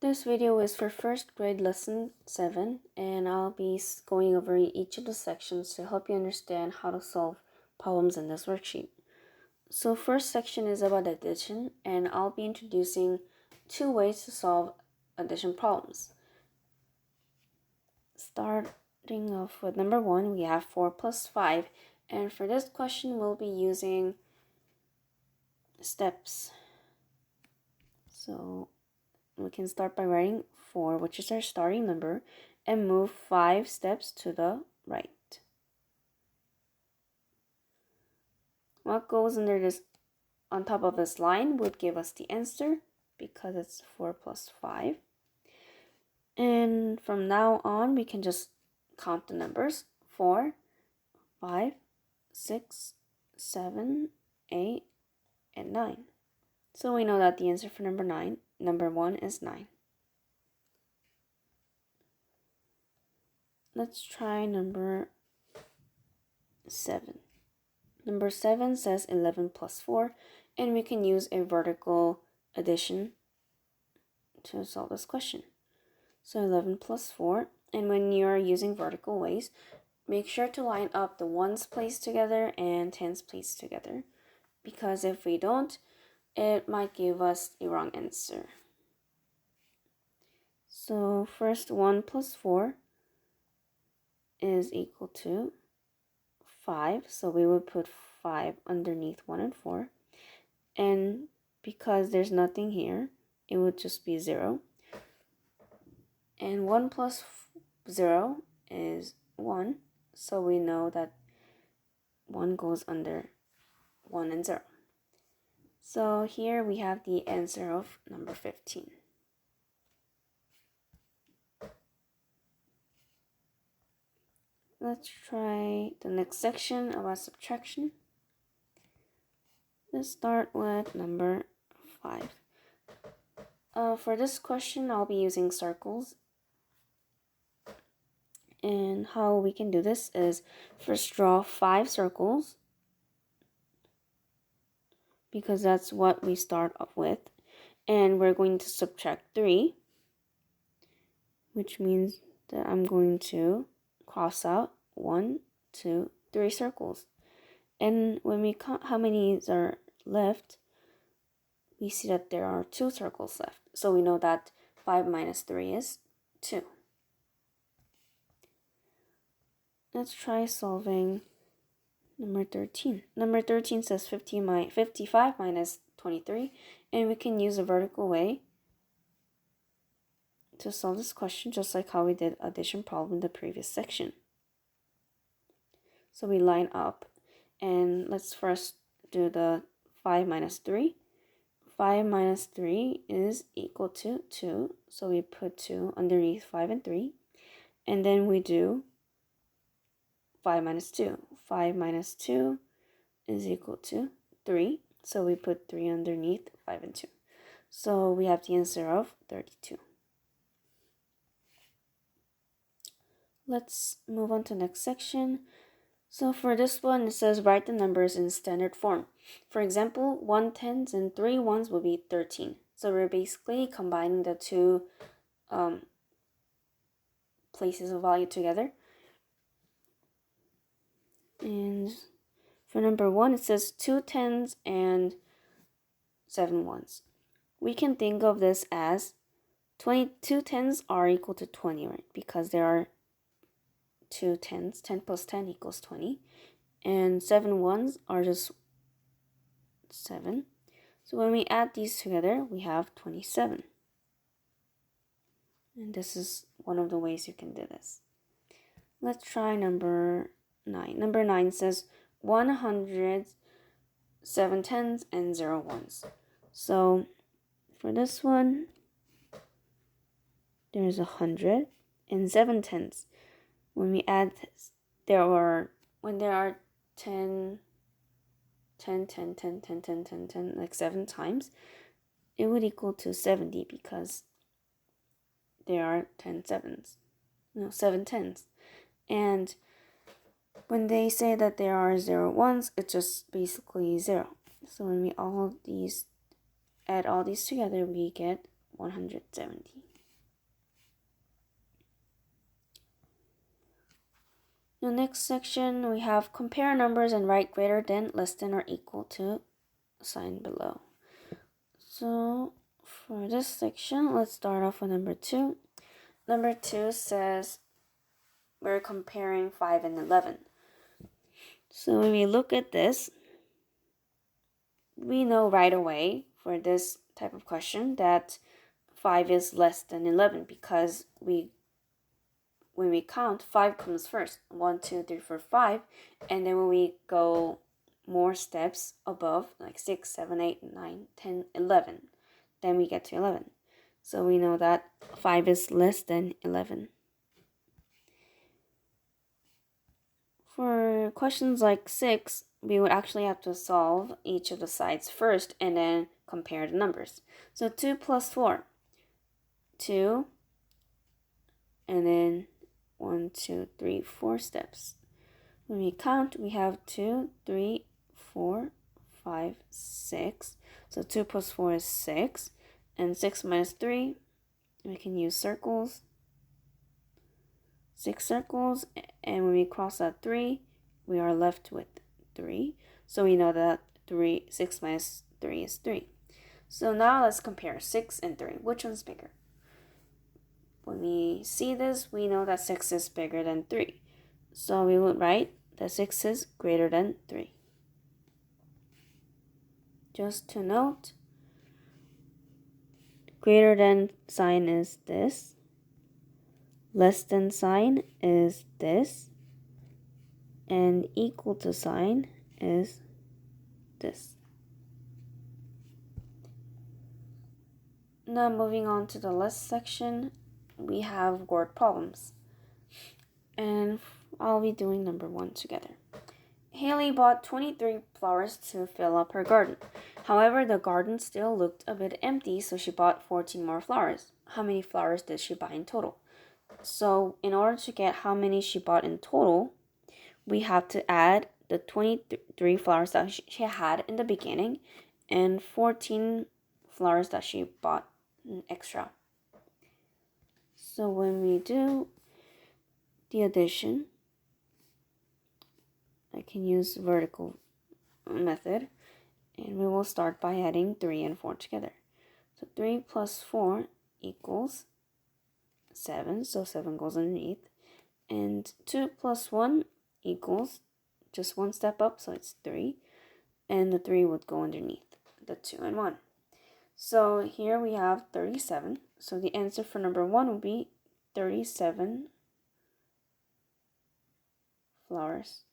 This video is for first grade lesson 7, and I'll be going over each of the sections to help you understand how to solve problems in this worksheet. So first section is about addition, and I'll be introducing 2 ways to solve addition problems. Starting off with number 1, we have 4 plus 5, and for this question we'll be using steps. So we can start by writing 4, which is our starting number, and move 5 steps to the right. What goes under this on top of this line would give us the answer because it's 4 plus 5. And from now on, we can just count the numbers: 4, 5, 6, 7, 8, and 9. So we know that the answer for number 1 is 9. Let's try number 7. Number 7 says 11 plus 4, and we can use a vertical addition to solve this question. So 11 plus 4, and when you're using vertical ways, make sure to line up the ones placed together and tens placed together, because if we don't, it might give us a wrong answer. So first, 1 plus 4 is equal to 5, so we would put 5 underneath 1 and 4, and because there's nothing here, it would just be 0. And 1 plus 0 is 1, so we know that 1 goes under 1 and 0. So here we have the answer of number 15. Let's try the next section about subtraction. Let's start with number 5. For this question, I'll be using circles. And how we can do this is first draw 5 circles, because that's what we start off with. And we're going to subtract 3, which means that I'm going to cross out 1, 2, 3 circles. And when we count how many are left, we see that there are 2 circles left. So we know that 5 minus 3 is 2. Let's try solving number 13. Number 13 says 55 minus 23, and we can use a vertical way to solve this question, just like how we did addition problem in the previous section. So we line up, and let's first do the 5 minus 3. 5 minus 3 is equal to 2, so we put 2 underneath 5 and 3, and then we do 5 minus 2. 5 minus 2 is equal to 3, so we put 3 underneath 5 and 2. So we have the answer of 32. Let's move on to the next section. So for this one, it says write the numbers in standard form. For example, 1 tens and 3 ones will be 13. So we're basically combining the 2 places of value together. And for number 1, it says 2 tens and 7 ones. We can think of this as 22 tens are equal to 20, right? Because there are 2 tens. 10 plus 10 equals 20. And 7 ones are just 7. So when we add these together, we have 27. And this is one of the ways you can do this. Let's try number 9. Number 9 says 100 7 tens and 0 ones. So for this one, there's 100 and 7 tens. When we add this, when there are 10, like 7 times, it would equal to 70 because there are 7 tens. And when they say that there are 0 ones, it's just basically 0. So when we add all these together, we get 170. The next section, we have compare numbers and write greater than, less than, or equal to sign below. So for this section, let's start off with number 2. Number 2 says we're comparing 5 and 11. So when we look at this, we know right away for this type of question that 5 is less than 11 because when we count, 5 comes first. 1, 2, 3, 4, 5. And then when we go more steps above, like 6, 7, 8, 9, 10, 11, then we get to 11. So we know that 5 is less than 11. For questions like 6, we would actually have to solve each of the sides first and then compare the numbers. So 2 plus 4, 2, and then 1, 2, 3, 4 steps. When we count, we have 2, 3, 4, 5, 6. So 2 plus 4 is 6. And 6 minus 3, we can use circles. 6 circles. And when we cross out 3, we are left with 3. So we know that 6 minus 3 is 3. So now let's compare 6 and 3. Which one's bigger? When we see this, we know that 6 is bigger than 3. So we would write that 6 is greater than 3. Just to note, greater than sign is this. Less than sign is this. And equal to sign is this. Now moving on to the last section, we have word problems. And I'll be doing number 1 together. Haley bought 23 flowers to fill up her garden. However, the garden still looked a bit empty, so she bought 14 more flowers. How many flowers did she buy in total? So in order to get how many she bought in total, we have to add the 23 flowers that she had in the beginning and 14 flowers that she bought extra. So when we do the addition, I can use vertical method, and we will start by adding 3 and 4 together. So 3 plus 4 equals 7, so 7 goes underneath. And 2 plus 1 equals just one step up, so it's 3. And the 3 would go underneath the 2 and 1. So here we have 37. So the answer for number 1 would be 37 flowers.